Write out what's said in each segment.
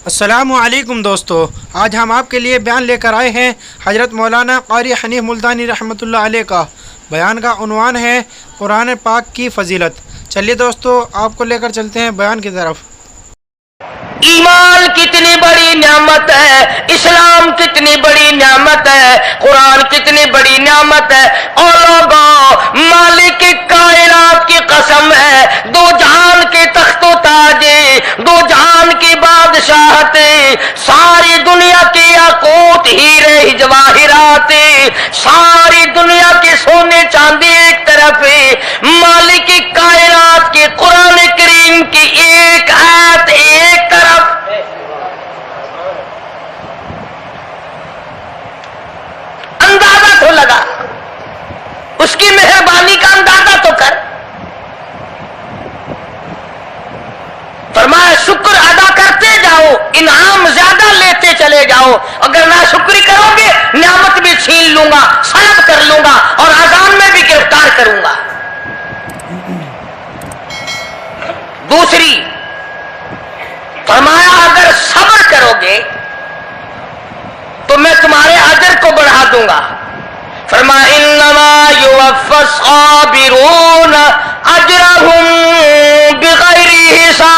السلام علیکم دوستو، آج ہم آپ کے لیے بیان لے کر آئے ہیں حضرت مولانا قاری حنیف ملتانی رحمۃ اللہ علیہ کا۔ بیان کا عنوان ہے قرآن پاک کی فضیلت۔ چلیے دوستو، آپ کو لے کر چلتے ہیں بیان کی طرف۔ ایمان کتنی بڑی نعمت ہے، اسلام کتنی بڑی نعمت ہے، قرآن کتنی بڑی نعمت ہے۔ اور لوگوں، مالک کائنات کی قسم ہے، دو جہان کے تخت و تاج، دو جہان کی بادشاہت، ساری دنیا کے یاقوت ہیرے جواہرات، ساری دنیا کے سونے چاندی ایک طرف، مالک کائنات کی قرآن کریم کی ایک آیت ایک طرف۔ اندازہ تو لگا، اس کی مہربانی کا اندازہ تو کر۔ فرمایا شکر ادا کرتے جاؤ، انعام زیادہ لیتے چلے جاؤ، اگر ناشکری کرو گے نعمت بھی چھین لوں گا، سلب کر لوں گا اور اذان میں بھی گرفتار کروں گا۔ دوسری فرمایا اگر صبر کرو گے تو میں تمہارے اجر کو بڑھا دوں گا۔ فرمایا انما یوفی الصابرون اجرهم بغیر حساب،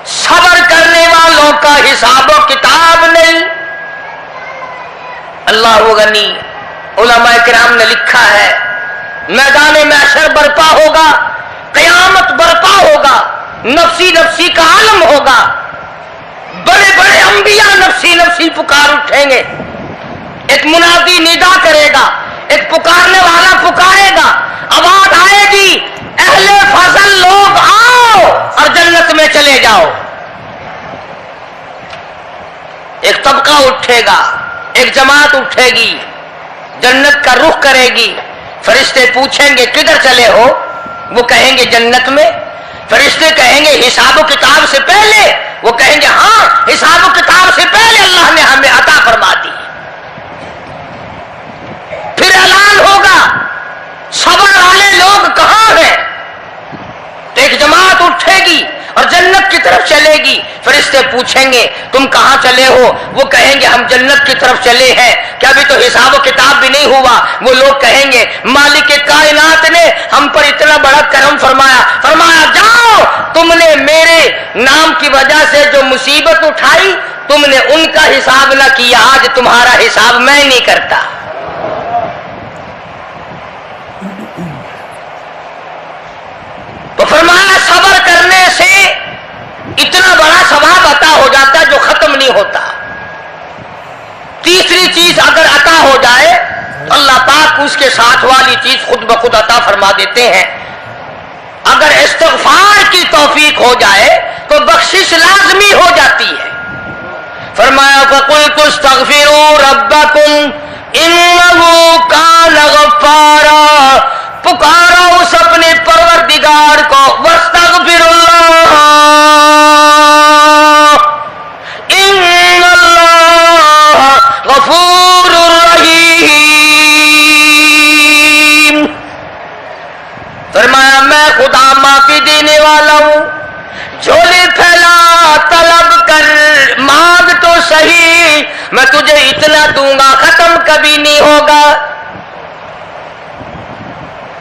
صبر کرنے والوں کا حساب و کتاب نہیں۔ اللہ غنی، علماء کرام نے لکھا ہے میدان محشر برپا ہوگا، قیامت برپا ہوگا، نفسی نفسی کا عالم ہوگا، بڑے بڑے انبیاء نفسی نفسی پکار اٹھیں گے، ایک منادی ندا کرے گا، ایک پکارنے والا پکارے گا، آواز آئے گی اہل فضل لوگ آؤ اور جنت میں چلے جاؤ۔ ایک طبقہ اٹھے گا، ایک جماعت اٹھے گی، جنت کا رخ کرے گی۔ فرشتے پوچھیں گے کدھر چلے ہو؟ وہ کہیں گے جنت میں۔ فرشتے کہیں گے حساب و کتاب سے پہلے؟ وہ کہیں گے ہاں، حساب و کتاب سے پہلے اللہ نے ہمیں عطا فرما دی۔ پھر اعلان ہوگا صبر والے لوگ کہاں ہیں؟ تو ایک جماعت اٹھے گی اور جنت کی طرف چلے گی۔ فرشتے پوچھیں گے تم کہاں چلے ہو؟ وہ کہیں گے ہم جنت کی طرف چلے ہیں، کیا ابھی تو حساب و کتاب بھی نہیں ہوا؟ وہ لوگ کہیں گے مالک کائنات نے ہم پر اتنا بڑا کرم فرمایا، فرمایا جاؤ، تم نے میرے نام کی وجہ سے جو مصیبت اٹھائی تم نے ان کا حساب نہ کیا، آج تمہارا حساب میں نہیں کرتا۔ تو فرمایا صبر کرنے سے اتنا بڑا ثواب عطا ہو جاتا ہے جو ختم نہیں ہوتا۔ تیسری چیز اگر عطا ہو جائے تو اللہ پاک اس کے ساتھ والی چیز خود بخود عطا فرما دیتے ہیں۔ اگر استغفار کی توفیق ہو جائے تو بخشش لازمی ہو جاتی ہے۔ فرمایا فَقُلْتُ اسْتَغْفِرُوا رَبَّكُمْ إِنَّهُ كَانَ غَفَّارًا، پکارو اس اپنے پروردگار کو، وَاسْتَغْفِرُوا اللَّهَ إِنَّ اللَّهَ غَفُورٌ رَحِيمٌ۔ فرمایا میں خدا معافی دینے والا ہوں، جھولے پھیلا طلب کر، مانگ تو صحیح، میں تجھے اتنا دوں گا ختم کبھی نہیں ہوگا۔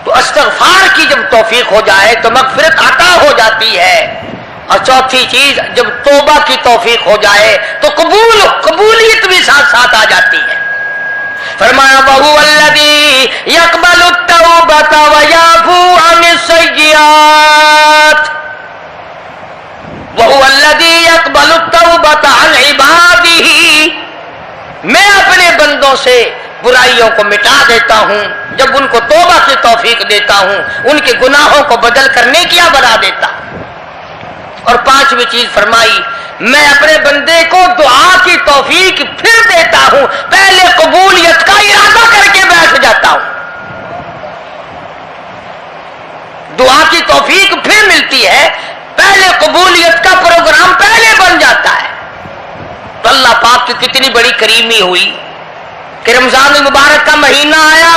تو استغفار کی جب توفیق ہو جائے تو مغفرت عطا ہو جاتی ہے۔ اور چوتھی چیز جب توبہ کی توفیق ہو جائے تو قبولیت بھی ساتھ ساتھ آ جاتی ہے۔ فرمایا وَهُوَ الَّذِي يَقْبَلُ التَّوْبَةَ وَيَعْفُو عَنِ السَّيِّئَاتِ، وَهُوَ الَّذِي يَقْبَلُ التَّوْبَةَ عَنْ عِبَادِهِ، میں اپنے بندوں سے برائیوں کو مٹا دیتا ہوں جب ان کو توبہ کی توفیق دیتا ہوں، ان کے گناہوں کو بدل کر نیکیاں بنا دیتا ہوں۔ اور پانچویں چیز فرمائی میں اپنے بندے کو دعا کی توفیق پھر دیتا ہوں، پہلے قبولیت کا ارادہ کر کے بیٹھ جاتا ہوں، دعا کی توفیق پھر ملتی ہے، پہلے قبولیت کا پروگرام پہلے بن جاتا ہے۔ تو اللہ پاک کی کتنی بڑی کریمی ہوئی کہ رمضان المبارک کا مہینہ آیا،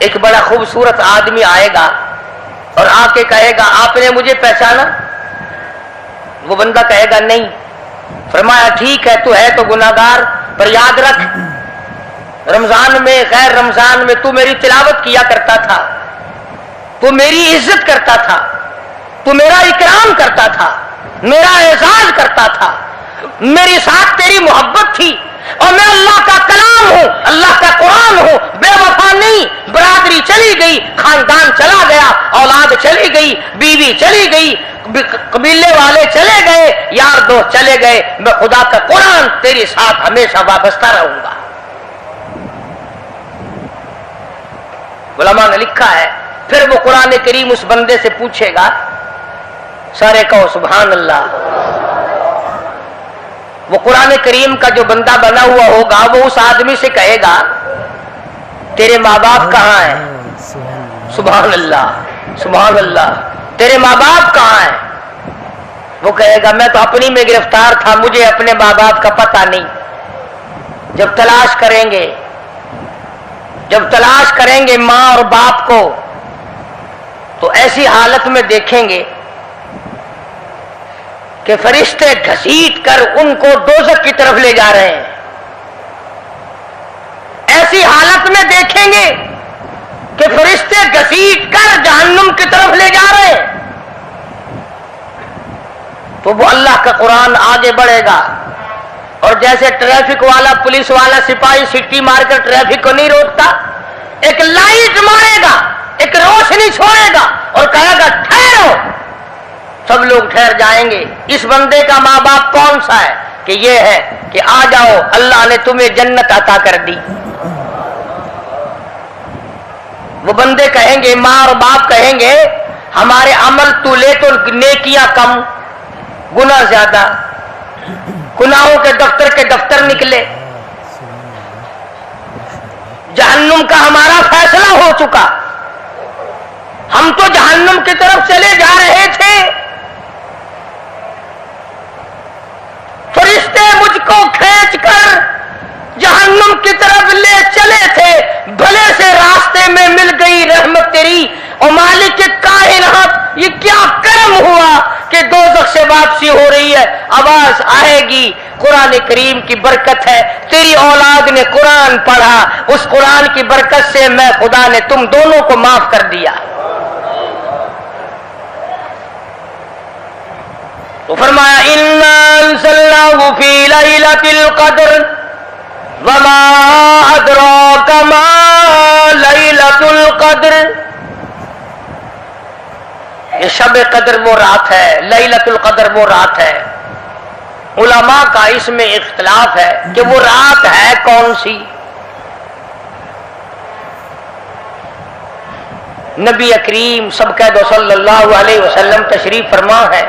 ایک بڑا خوبصورت آدمی آئے گا اور آ کے کہے گا آپ نے مجھے پہچانا؟ وہ بندہ کہے گا نہیں. فرمایا ٹھیک ہے تو ہے تو گناہگار، پر یاد رکھ رمضان میں غیر رمضان میں تو میری تلاوت کیا کرتا تھا، تو میری عزت کرتا تھا، تو میرا اکرام کرتا تھا، میرا اعزاز کرتا تھا، میری ساتھ تیری محبت تھی، اور میں اللہ کا کلام ہوں، اللہ کا قرآن ہوں، بے وفا نہیں. برادری چلی گئی، خاندان چلا گیا، اولاد چلی گئی، بیوی چلی گئی، قبیلے والے چلے گئے، یار دوست چلے گئے، میں خدا کا قرآن تیرے ساتھ ہمیشہ وابستہ رہوں گا. علماء نے لکھا ہے پھر وہ قرآن کریم اس بندے سے پوچھے گا، سارے کہو سبحان اللہ. وہ قرآن کریم کا جو بندہ بنا ہوا ہوگا وہ اس آدمی سے کہے گا تیرے ماں باپ کہاں ہیں؟ سبحان اللہ سبحان اللہ. تیرے ماں باپ کہاں ہیں؟ وہ کہے گا میں تو اپنی میں گرفتار تھا، مجھے اپنے ماں باپ کا پتہ نہیں. جب تلاش کریں گے ماں اور باپ کو تو ایسی حالت میں دیکھیں گے کہ فرشتے گھسیٹ کر ان کو دوزخ کی طرف لے جا رہے ہیں. ایسی حالت میں دیکھیں گے کہ فرشتے گھسیٹ کر جہنم کی طرف لے جا رہے ہیں. تو وہ اللہ کا قرآن آگے بڑھے گا اور جیسے ٹریفک والا پولیس والا سپاہی سٹی مار کر ٹریفک کو نہیں روکتا، ایک لائٹ مارے گا، ایک روشنی چھوڑے گا اور کہے گا ٹھہرو. سب لوگ ٹھہر جائیں گے. اس بندے کا ماں باپ کون سا ہے؟ کہ یہ ہے کہ آ جاؤ اللہ نے تمہیں جنت عطا کر دی. وہ بندے کہیں گے، ماں اور باپ کہیں گے ہمارے عمل تو لے تو نیکیاں کم، گناہ زیادہ، گناہوں کے دفتر نکلے. جہنم کا ہمارا فیصلہ ہو چکا، ہم تو جہنم کی طرف چلے جا رہے تھے. فرشتے مجھ کو کھینچ کر جہنم کی طرف لے چلے تھے، بھلے سے راستے میں مل گئی رحمت تیری. اور مالک کائنات یہ کیا کرم ہوا کہ دوزخ سے واپسی ہو رہی ہے. آواز آئے گی، قرآن کریم کی برکت ہے، تیری اولاد نے قرآن پڑھا، اس قرآن کی برکت سے میں خدا نے تم دونوں کو معاف کر دیا. تو فرمایا اِنَّا أَنزَلْنَاهُ فِي لَيْلَةِ الْقَدْرِ وَمَا أَدْرَاكَ مَا لَيْلَةُ الْقَدْرِ. یہ شب قدر وہ رات ہے، لیلۃ القدر وہ رات ہے. علماء کا اس میں اختلاف ہے کہ وہ رات ہے کون سی. نبی کریم سب کہہ دو صلی اللہ علیہ وسلم تشریف فرما ہے.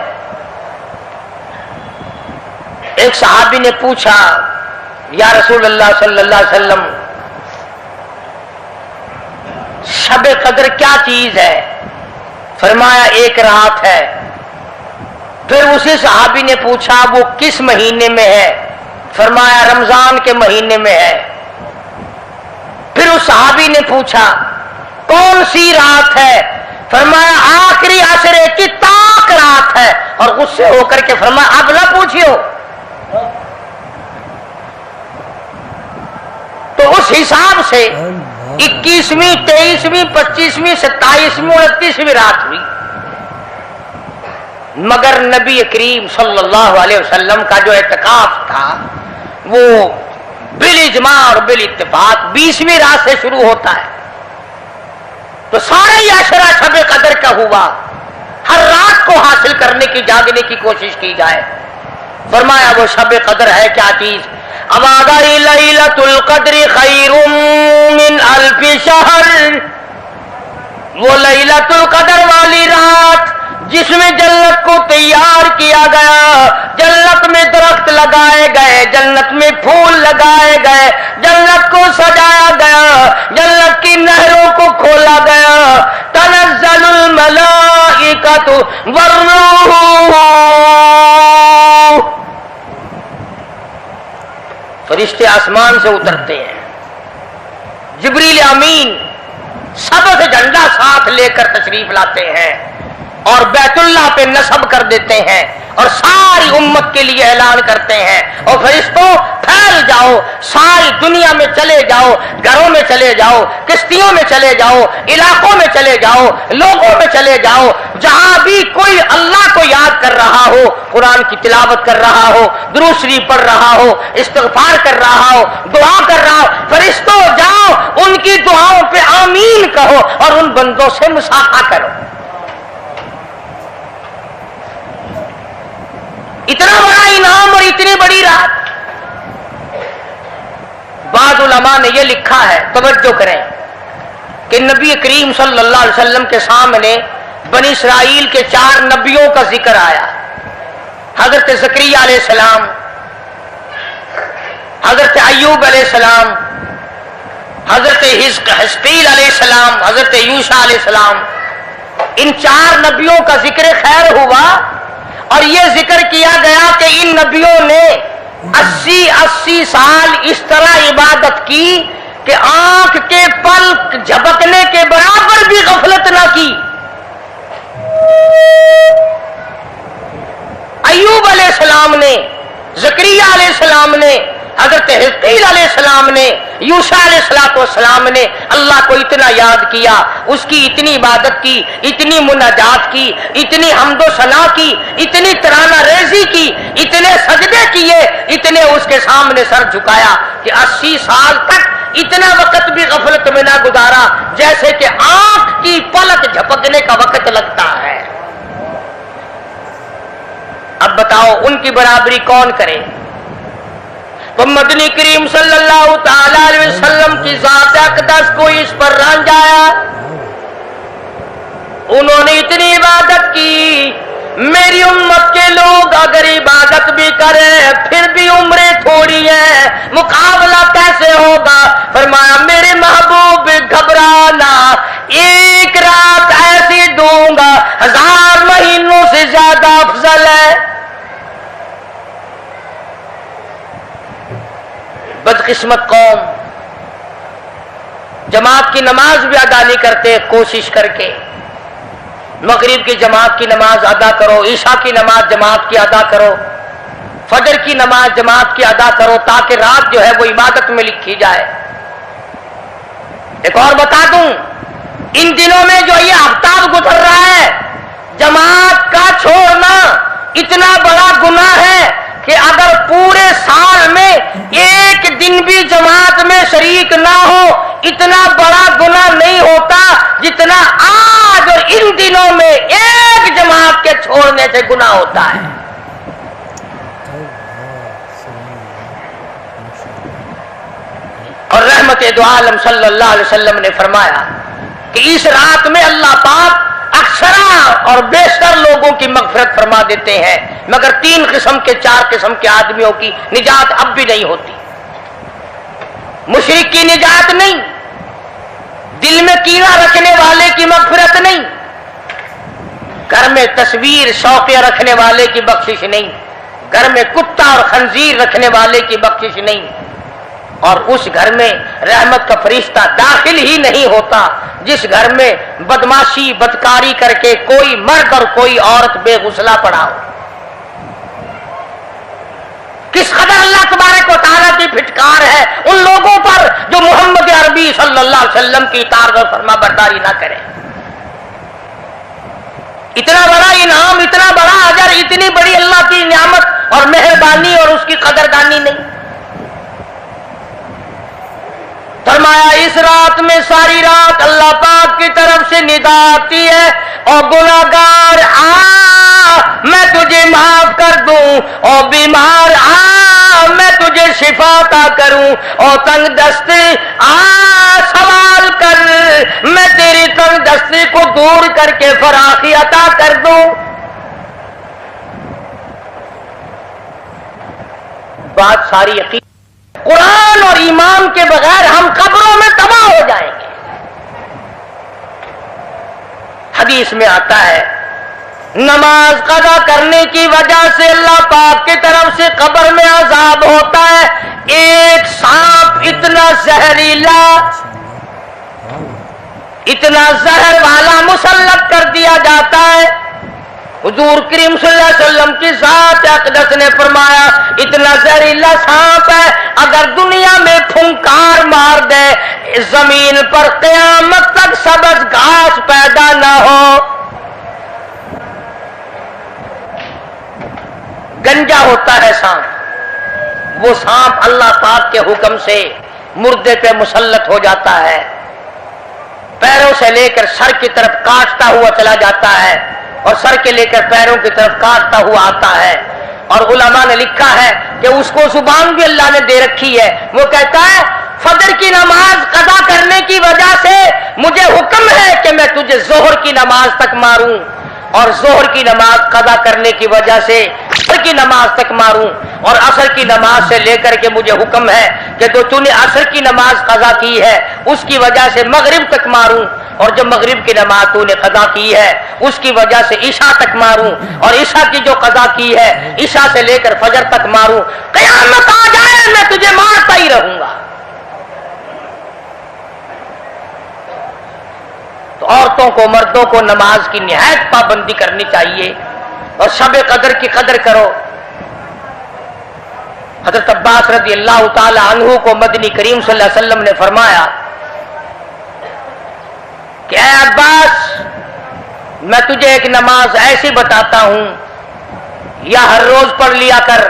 ایک صحابی نے پوچھا یا رسول اللہ صلی اللہ علیہ وسلم شب قدر کیا چیز ہے؟ فرمایا ایک رات ہے. پھر اسی صحابی نے پوچھا وہ کس مہینے میں ہے؟ فرمایا رمضان کے مہینے میں ہے. پھر اس صحابی نے پوچھا کون سی رات ہے؟ فرمایا آخری عشرے کی طاق رات ہے. اور غصے ہو کر کے فرمایا اب نہ پوچھیو. تو اس حساب سے 21ویں 23ویں 25ویں 27ویں 29ویں رات ہوئی. مگر نبی کریم صلی اللہ علیہ وسلم کا جو اعتکاف تھا وہ بالاجماع اور بالاتفاق 20ویں رات سے شروع ہوتا ہے. تو سارا ہی عشرہ شب قدر کا ہوا. ہر رات کو حاصل کرنے کی، جاگنے کی کوشش کی جائے. فرمایا وہ شب قدر ہے کیا چیز؟ اماغی لیلۃ القدر خیر من الف شہر. وہ لیلۃ القدر والی رات جس میں جنت کو تیار کیا گیا، جنت میں درخت لگائے گئے، جنت میں پھول لگائے گئے، جنت کو سجایا گیا، جنت کی نہروں کو کھولا گیا. تنزل الملائکۃ والروح، فرشتے آسمان سے اترتے ہیں. جبریل امین سبز جھنڈا ساتھ لے کر تشریف لاتے ہیں اور بیت اللہ پہ نصب کر دیتے ہیں اور ساری امت کے لیے اعلان کرتے ہیں، اور فرشتوں پھیل جاؤ، ساری دنیا میں چلے جاؤ، گھروں میں چلے جاؤ، کشتیوں میں چلے جاؤ، علاقوں میں چلے جاؤ، لوگوں میں چلے جاؤ، جہاں بھی کوئی اللہ کو یاد کر رہا ہو، قرآن کی تلاوت کر رہا ہو، درود شریف پڑھ رہا ہو، استغفار کر رہا ہو، دعا کر رہا ہو، فرشتوں جاؤ ان کی دعاؤں پہ آمین کہو اور ان بندوں سے مصافحہ کرو۔ اتنا بڑا انعام اور اتنی بڑی رات۔ بعض علماء نے یہ لکھا ہے، توجہ کریں، کہ نبی کریم صلی اللہ علیہ وسلم کے سامنے بنی اسرائیل کے 4 نبیوں کا ذکر آیا، حضرت زکریا علیہ السلام، حضرت ایوب علیہ السلام، حضرت حزقیل علیہ السلام، حضرت یوشع علیہ السلام۔ ان 4 نبیوں کا ذکر خیر ہوا اور یہ ذکر کیا گیا کہ ان نبیوں نے 80 سال اس طرح عبادت کی کہ آنکھ کے پلک جھپکنے کے برابر بھی غفلت نہ کی۔ ایوب علیہ السلام نے، زکریا علیہ السلام نے، حضرت حزقیل علیہ السلام نے، یوشع علیہ السلام نے اللہ کو اتنا یاد کیا، اس کی اتنی عبادت کی، اتنی مناجات کی، اتنی حمد و ثنا کی، اتنی ترانہ ریزی کی، اتنے سجدے کیے، اتنے اس کے سامنے سر جھکایا کہ 80 سال تک اتنا وقت بھی غفلت میں نہ گزارا جیسے کہ آنکھ کی پلک جھپکنے کا وقت لگتا ہے۔ اب بتاؤ ان کی برابری کون کرے؟ تو مدنی کریم صلی اللہ تعالی علیہ وسلم کی ذات اقدس کو اس پر رنجایا۔ انہوں نے اتنی عبادت کی، میری امت کے لوگ اگر عبادت بھی کریں پھر بھی عمریں تھوڑی ہیں، مقابلہ کیسے ہوگا؟ فرمایا میرے محبوب گھبرانا، ایک رات ایسی دوں گا 1000 مہینوں سے زیادہ افضل ہے۔ بدقسمت قوم جماعت کی نماز بھی ادا نہیں کرتے، کوشش کر کے مغرب کی جماعت کی نماز ادا کرو، عشاء کی نماز جماعت کی ادا کرو، فجر کی نماز جماعت کی ادا کرو تاکہ رات جو ہے وہ عبادت میں لکھی جائے۔ ایک اور بتا دوں، ان دنوں میں جو یہ آفتاب گزر رہا ہے، جماعت کا چھوڑنا اتنا بڑا گناہ ہے کہ اگر پورے سال میں ایک دن بھی جماعت میں شریک نہ ہو اتنا بڑا گناہ نہیں ہوتا جتنا آج اور ان دنوں میں ایک جماعت کے چھوڑنے سے گناہ ہوتا ہے۔ اور رحمت دو عالم صلی اللہ علیہ وسلم نے فرمایا کہ اس رات میں اللہ پاک اکثر اور بیشتر لوگوں کی مغفرت فرما دیتے ہیں، مگر 3 قسم کے 4 قسم کے آدمیوں کی نجات اب بھی نہیں ہوتی۔ مشرک کی نجات نہیں، دل میں کینہ رکھنے والے کی مغفرت نہیں، گھر میں تصویر شوقیہ رکھنے والے کی بخشش نہیں، گھر میں کتا اور خنزیر رکھنے والے کی بخشش نہیں، اور اس گھر میں رحمت کا فرشتہ داخل ہی نہیں ہوتا جس گھر میں بدماشی بدکاری کر کے کوئی مرد اور کوئی عورت بے غسلہ پڑا ہو۔ کس قدر اللہ تبارک و تعالیٰ کی پھٹکار ہے ان لوگوں پر جو محمد عربی صلی اللہ علیہ وسلم کی اطاعت اور فرما برداری نہ کریں۔ اتنا بڑا انعام، اتنا بڑا اجر، اتنی بڑی اللہ کی نعمت اور مہربانی اور اس کی قدردانی نہیں۔ فرمایا اس رات میں ساری رات اللہ پاک کی طرف سے ندا آتی ہے، اور گناہگار آ میں تجھے معاف کر دوں، اور بیمار آ میں تجھے شفا عطا کروں، اور تنگ دستی آ سوال کر میں تیری تنگ دستی کو دور کر کے فراخی عطا کر دوں۔ بات ساری یقین، قرآن اور ایمان کے بغیر ہم قبروں میں تباہ ہو جائیں گے۔ حدیث میں آتا ہے نماز قضا کرنے کی وجہ سے اللہ پاک کی طرف سے قبر میں عذاب ہوتا ہے، ایک سانپ اتنا زہریلا اتنا زہر والا مسلط کر دیا جاتا ہے. حضور کریم صلی اللہ علیہ وسلم کی ذات اقدس نے فرمایا اتنا زہریلا سانپ ہے اگر دنیا میں پھنکار مار دے زمین پر قیامت تک سبز گھاس پیدا نہ ہو. گنجا ہوتا ہے سانپ، وہ سانپ اللہ پاک کے حکم سے مردے پہ مسلط ہو جاتا ہے، پیروں سے لے کر سر کی طرف کاٹتا ہوا چلا جاتا ہے اور سر کے لے کر پیروں کی طرف کاٹتا ہوا آتا ہے. اور علماء نے لکھا ہے کہ اس کو زبان بھی اللہ نے دے رکھی ہے. وہ کہتا ہے فجر کی نماز قضا کرنے کی وجہ سے مجھے حکم ہے کہ میں تجھے ظہر کی نماز تک ماروں، اور ظہر کی نماز قضا کرنے کی وجہ سے عصر کی نماز تک ماروں، اور عصر کی نماز سے لے کر کے مجھے حکم ہے کہ تو نے عصر کی نماز قضا کی ہے اس کی وجہ سے مغرب تک ماروں، اور جو مغرب کی نماز تو نے قضا کی ہے اس کی وجہ سے عشاء تک ماروں، اور عشاء کی جو قضا کی ہے عشاء سے لے کر فجر تک ماروں. قیامت آ جائے میں تجھے مارتا ہی رہوں گا. تو عورتوں کو مردوں کو نماز کی نہایت پابندی کرنی چاہیے اور شب قدر کی قدر کرو. حضرت عباس رضی اللہ تعالی عنہ کو مدنی کریم صلی اللہ علیہ وسلم نے فرمایا کہ اے عباس میں تجھے ایک نماز ایسی بتاتا ہوں، یا ہر روز پڑھ لیا کر،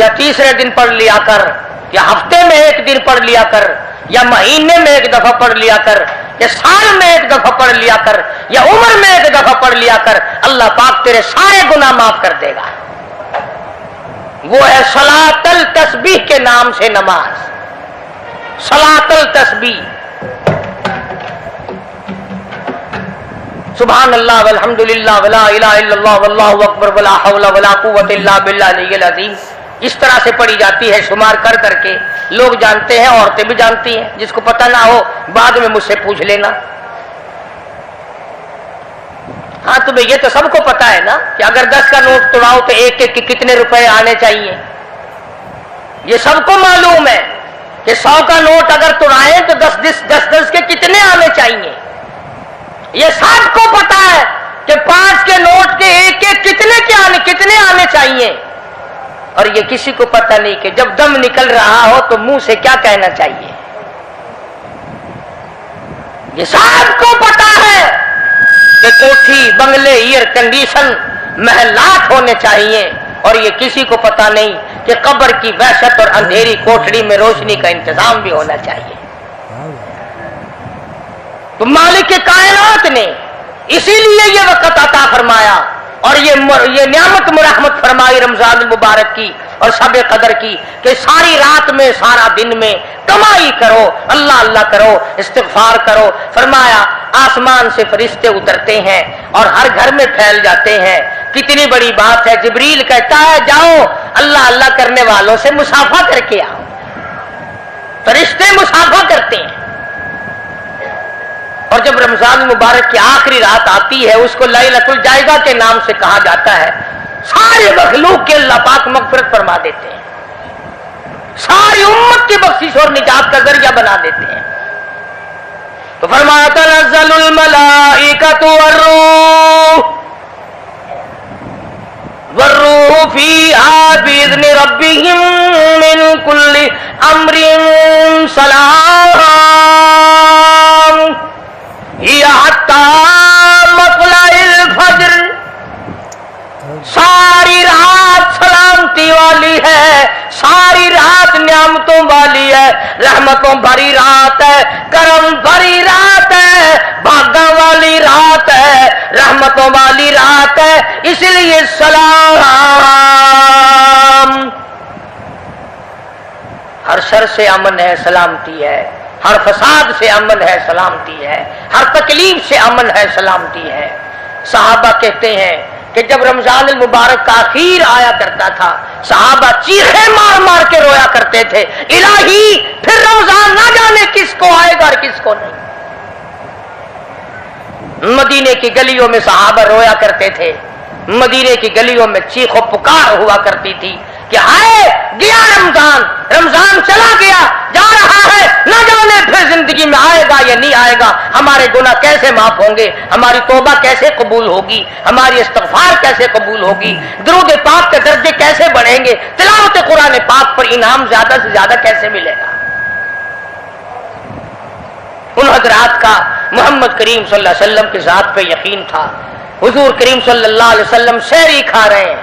یا تیسرے دن پڑھ لیا کر، یا ہفتے میں ایک دن پڑھ لیا کر، یا مہینے میں ایک دفعہ پڑھ لیا کر، یا سال میں ایک دفعہ پڑھ لیا کر، یا عمر میں ایک دفعہ پڑھ لیا کر، اللہ پاک تیرے سارے گناہ معاف کر دے گا. وہ ہے صلاۃ التسبیح کے نام سے نماز. صلاۃ التسبیح، سبحان اللہ والحمد للہ ولا الہ الا اللہ واللہ اکبر ولا حول ولا قوت الا باللہ العلی العظیم. اس طرح سے پڑھی جاتی ہے شمار کر کر کے. لوگ جانتے ہیں، عورتیں بھی جانتی ہیں. جس کو پتہ نہ ہو بعد میں مجھ سے پوچھ لینا. ہاں تمہیں یہ تو سب کو پتا ہے نا کہ اگر 10 کا نوٹ توڑاؤ تو ایک کے کتنے روپے آنے چاہیے. یہ سب کو معلوم ہے کہ 100 کا نوٹ اگر توڑائیں تو 10 کے کتنے آنے چاہیے. یہ سب کو پتا ہے کہ 5 کے نوٹ کے ایک کتنے آنے چاہیے. اور یہ کسی کو پتہ نہیں کہ جب دم نکل رہا ہو تو منہ سے کیا کہنا چاہیے. یہ سب کو پتا ہے کہ کوٹھی، بنگلے، ایئر کنڈیشن، محلات ہونے چاہیے. اور یہ کسی کو پتا نہیں کہ قبر کی وحشت اور اندھیری کوٹڑی میں روشنی کا انتظام بھی ہونا چاہیے. تو مالک کائنات نے اسی لیے یہ وقت عطا فرمایا اور یہ نعمت مرحمت فرمائی رمضان المبارک کی اور شب قدر کی کہ ساری رات میں سارا دن میں کمائی کرو، اللہ اللہ کرو، استغفار کرو. فرمایا آسمان سے فرشتے اترتے ہیں اور ہر گھر میں پھیل جاتے ہیں. کتنی بڑی بات ہے. جبریل کہتا ہے جاؤ اللہ اللہ کرنے والوں سے مصافحہ کر کے آؤ. فرشتے مصافحہ کرتے ہیں. اور جب رمضان المبارک کی آخری رات آتی ہے اس کو لیلۃ الجائزہ کے نام سے کہا جاتا ہے. سارے مخلوق کے اللہ پاک مغفرت فرما دیتے ہیں، ساری امت کی بخشش اور نجات کا ذریعہ بنا دیتے ہیں. تو فرمایا تنزل الملائکۃ والروح فیہا بإذن ربہم من کل امر سلام حتی مطلع الفجر. ساری رات سلامتی والی ہے، ساری رات نعمتوں والی ہے، رحمتوں بھری رات ہے، کرم بھری رات ہے، بھاگا والی رات ہے، رحمتوں والی رات ہے. اس لیے سلام. ہر شر سے امن ہے، سلامتی ہے. ہر فساد سے امن ہے، سلامتی ہے. ہر تکلیف سے امن ہے، سلامتی ہے. صحابہ کہتے ہیں کہ جب رمضان المبارک کا اخیر آیا کرتا تھا صحابہ چیخیں مار مار کے رویا کرتے تھے، الہی پھر رمضان نہ جانے کس کو آئے گا اور کس کو نہیں. مدینے کی گلیوں میں صحابہ رویا کرتے تھے، مدینے کی گلیوں میں چیخ و پکار ہوا کرتی تھی کہ آئے گیا رمضان، رمضان چلا گیا، جا رہا ہے، نہ جانے پھر زندگی میں آئے گا یا نہیں آئے گا، ہمارے گناہ کیسے معاف ہوں گے، ہماری توبہ کیسے قبول ہوگی، ہماری استغفار کیسے قبول ہوگی، درود پاک کے درجے کیسے بڑھیں گے، تلاوت قرآن پاک پر انعام زیادہ سے زیادہ کیسے ملے گا۔ ان حضرات کا محمد کریم صلی اللہ علیہ وسلم کی ذات پہ یقین تھا۔ حضور کریم صلی اللہ علیہ وسلم سحری کھا رہے ہیں،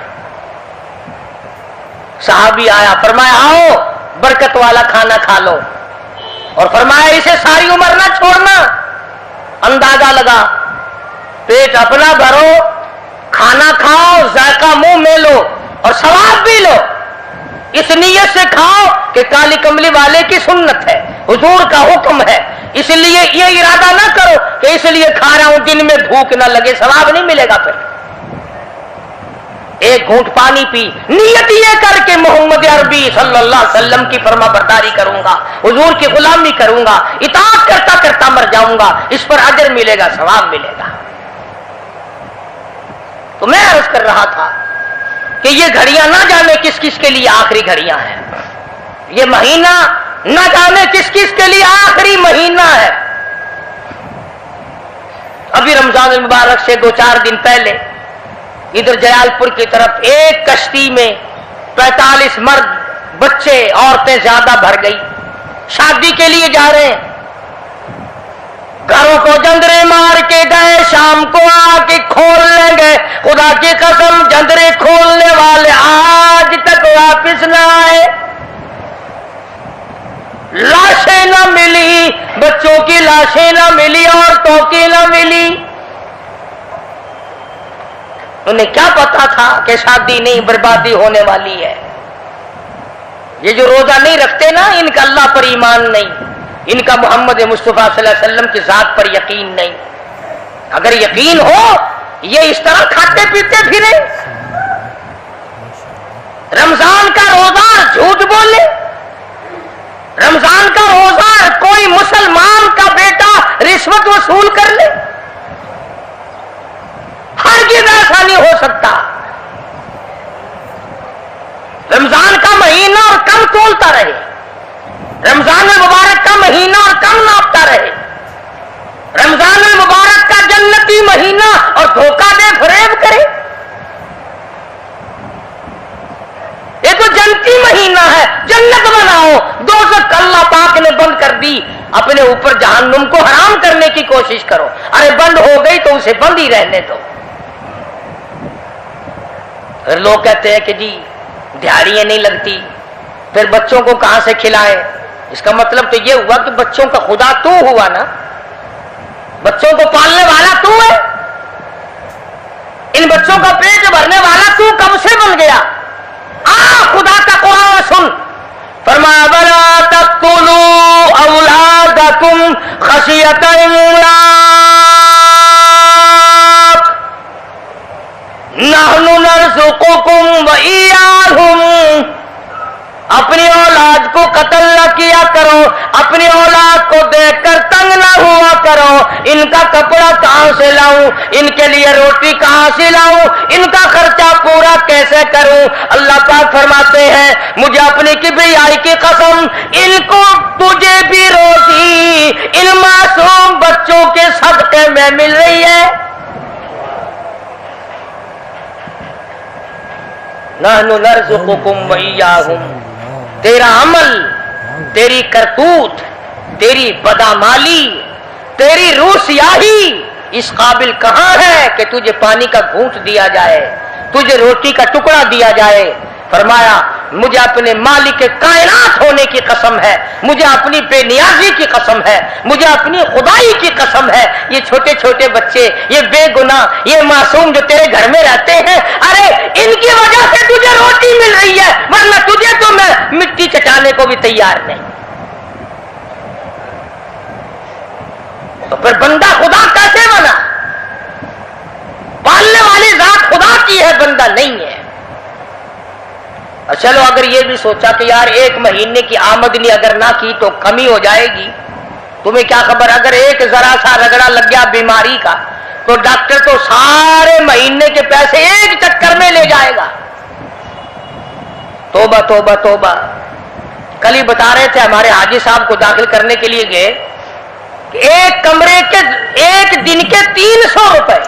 صحابی آیا، فرمایا آؤ برکت والا کھانا کھا لو، اور فرمایا اسے ساری عمر نہ چھوڑنا۔ اندازہ لگا، پیٹ اپنا بھرو، کھانا کھاؤ، ذائقہ منہ میں لو اور ثواب بھی لو، اس نیت سے کھاؤ کہ کالی کملی والے کی سنت ہے، حضور کا حکم ہے، اس لیے یہ ارادہ نہ کرو کہ اس لیے کھا رہا ہوں دن میں بھوک نہ لگے، ثواب نہیں ملے گا۔ پھر ایک گھونٹ پانی پی، نیت یہ کر کے محمد عربی صلی اللہ علیہ وسلم کی فرما برداری کروں گا، حضور کی غلامی کروں گا، اطاعت کرتا کرتا مر جاؤں گا، اس پر اجر ملے گا، ثواب ملے گا۔ تو میں عرض کر رہا تھا کہ یہ گھڑیاں نہ جانے کس کس کے لیے آخری گھڑیاں ہیں، یہ مہینہ نہ جانے کس کس کے لیے آخری مہینہ ہے۔ ابھی رمضان المبارک سے 2-4 دن پہلے ادھر جلال پور کی طرف ایک کشتی میں 45 مرد، بچے، عورتیں زیادہ بھر گئی، شادی کے لیے جا رہے ہیں، گھروں کو جندرے مار کے گئے، شام کو آ کے کھول لیں گے، خدا کی قسم جندرے کھولنے والے آج تک واپس نہ آئے، لاشیں نہ ملی، بچوں کی لاشیں نہ ملی، عورتوں کی نہ ملی۔ انہیں کیا پتا تھا کہ شادی نہیں، بربادی ہونے والی ہے۔ یہ جو روزہ نہیں رکھتے نا، ان کا اللہ پر ایمان نہیں، ان کا محمد مصطفیٰ صلی اللہ علیہ وسلم کی ذات پر یقین نہیں۔ اگر یقین ہو یہ اس طرح کھاتے پیتے پھرے، رمضان کا روزہ جھوٹ بولے، رمضان کا روزہ کوئی مسلمان کا بیٹا رشوت وصول کر لے، ہرگز ایسا نہیں ہو سکتا۔ رمضان کا مہینہ اور کم تولتا رہے، رمضان المبارک کا مہینہ اور کم ناپتا رہے، رمضان المبارک کا جنتی مہینہ اور دھوکہ دے فریب کرے۔ یہ تو جنتی مہینہ ہے، جنت بناؤ، دوزخ اللہ پاک نے بند کر دی، اپنے اوپر جہنم کو حرام کرنے کی کوشش کرو۔ ارے بند ہو گئی تو اسے بند ہی رہنے دو۔ پھر لوگ کہتے ہیں کہ جی دیہڑیاں نہیں لگتی، پھر بچوں کو کہاں سے کھلائے؟ اس کا مطلب تو یہ ہوا کہ بچوں کا خدا تو ہوا نا، بچوں کو پالنے والا تو ہے، ان بچوں کا پیٹ بھرنے والا تو کب سے بن گیا؟ خدا کا قرآن سن، فرمایا وَلَا تَقْتُلُوا أَوْلَادَكُمْ خَشْيَةَ إِمْلَاقٍ نَحْنُ نَرْزُقُكُمْ وَإِيَّاهُمْ۔ اپنی اولاد کو قتل نہ کیا کرو، اپنی اولاد کو دیکھ کر تنگ نہ ہوا کرو، ان کا کپڑا کہاں سے لاؤں، ان کے لیے روٹی کہاں سے لاؤں، ان کا خرچہ پورا کیسے کروں؟ اللہ پاک فرماتے ہیں مجھے اپنی کبریائی کی قسم، ان کو تجھے بھی روزی ان معصوم بچوں کے صدقے میں مل رہی ہے۔ نحن نرزقکم وإیاہم۔ تیرا عمل، تیری کرتوت، تیری بدعمالی، تیری روح سیاہی اس قابل کہاں ہے کہ تجھے پانی کا گھونٹ دیا جائے، تجھے روٹی کا ٹکڑا دیا جائے؟ فرمایا مجھے اپنے مالک کائنات ہونے کی قسم ہے، مجھے اپنی بے نیازی کی قسم ہے، مجھے اپنی خدائی کی قسم ہے، یہ چھوٹے چھوٹے بچے، یہ بے گناہ، یہ معصوم جو تیرے گھر میں رہتے ہیں، ارے ان کی وجہ سے تجھے روٹی مل رہی ہے، ورنہ تجھے تو میں مٹی چٹانے کو بھی تیار نہیں۔ تو پھر بندہ خدا کیسے بنا؟ پالنے والی ذات خدا کی ہے، بندہ نہیں ہے۔ چلو اگر یہ بھی سوچا کہ یار ایک مہینے کی آمدنی اگر نہ کی تو کمی ہو جائے گی، تمہیں کیا خبر، اگر ایک ذرا سا رگڑا لگ گیا بیماری کا تو ڈاکٹر تو سارے مہینے کے پیسے ایک چکر میں لے جائے گا۔ توبہ توبہ توبہ. کل ہی بتا رہے تھے ہمارے حاجی صاحب کو داخل کرنے کے لیے گئے کہ ایک کمرے کے ایک دن کے 300 روپے،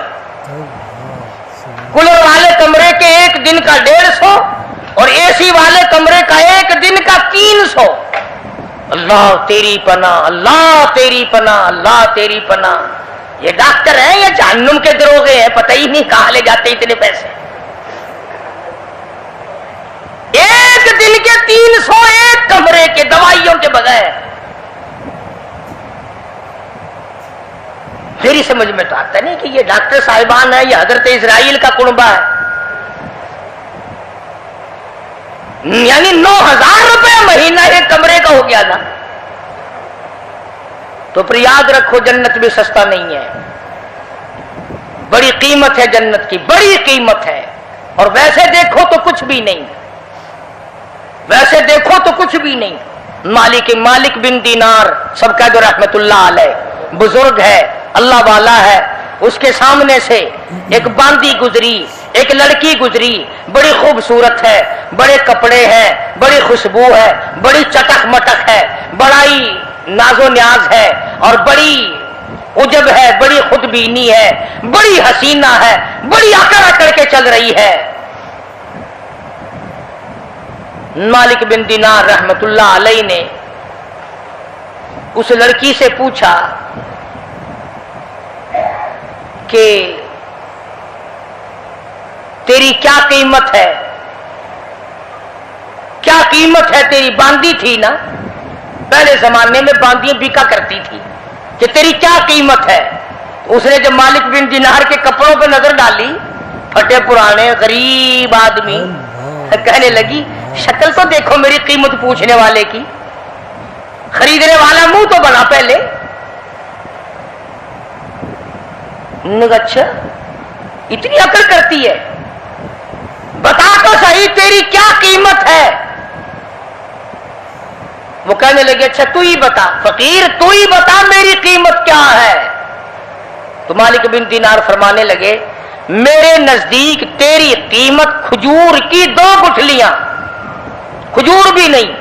کولر والے کمرے کے ایک دن کا 150 اور اے سی والے کمرے کا ایک دن کا 300. اللہ تیری پناہ، اللہ تیری پناہ، اللہ تیری پناہ. یہ ڈاکٹر ہیں یا جہنم کے دروغے ہیں، پتہ ہی نہیں کہاں لے جاتے اتنے پیسے. ایک دن کے 300 ایک کمرے کے، دوائیوں کے بغیر. میری سمجھ میں تو آتا نہیں کہ یہ ڈاکٹر صاحبان ہے یا حضرت اسرائیل کا کنبہ ہے. یعنی 9,000 روپے مہینہ ایک کمرے کا ہو گیا نا. تو پھر یاد رکھو جنت بھی سستا نہیں ہے، بڑی قیمت ہے جنت کی، بڑی قیمت ہے. اور ویسے دیکھو تو کچھ بھی نہیں، ویسے دیکھو تو کچھ بھی نہیں. مالک بن دینار سب کا جو رحمت اللہ علیہ بزرگ ہے، اللہ والا ہے، اس کے سامنے سے ایک باندی گزری، ایک لڑکی گزری، بڑی خوبصورت ہے، بڑے کپڑے ہیں، بڑی خوشبو ہے، بڑی چٹک مٹک ہے، بڑا ہی ناز و نیاز ہے، اور بڑی عجب ہے، بڑی خود بینی ہے، بڑی حسینہ ہے، بڑی اکڑ اکڑ کے چل رہی ہے. مالک بن دینار رحمت اللہ علیہ نے اس لڑکی سے پوچھا کہ تیری کیا قیمت ہے؟ کیا قیمت ہے تیری؟ باندی تھی نا، پہلے زمانے میں باندیاں بکا کرتی تھی، کہ تیری کیا قیمت ہے؟ اس نے جب مالک بن دینار کے کپڑوں پہ نظر ڈالی، پھٹے پرانے غریب آدمی، کہنے لگی شکل تو دیکھو میری قیمت پوچھنے والے کی، خریدنے والا منہ تو بنا پہلے. اچھا اتنی عقل کرتی ہے، بتا تو صحیح تیری کیا قیمت ہے؟ وہ کہنے لگے اچھا تو ہی بتا فقیر، تو ہی بتا میری قیمت کیا ہے. تو مالک بن دینار فرمانے لگے میرے نزدیک تیری قیمت کھجور کی 2 گٹھلیاں، کھجور بھی نہیں،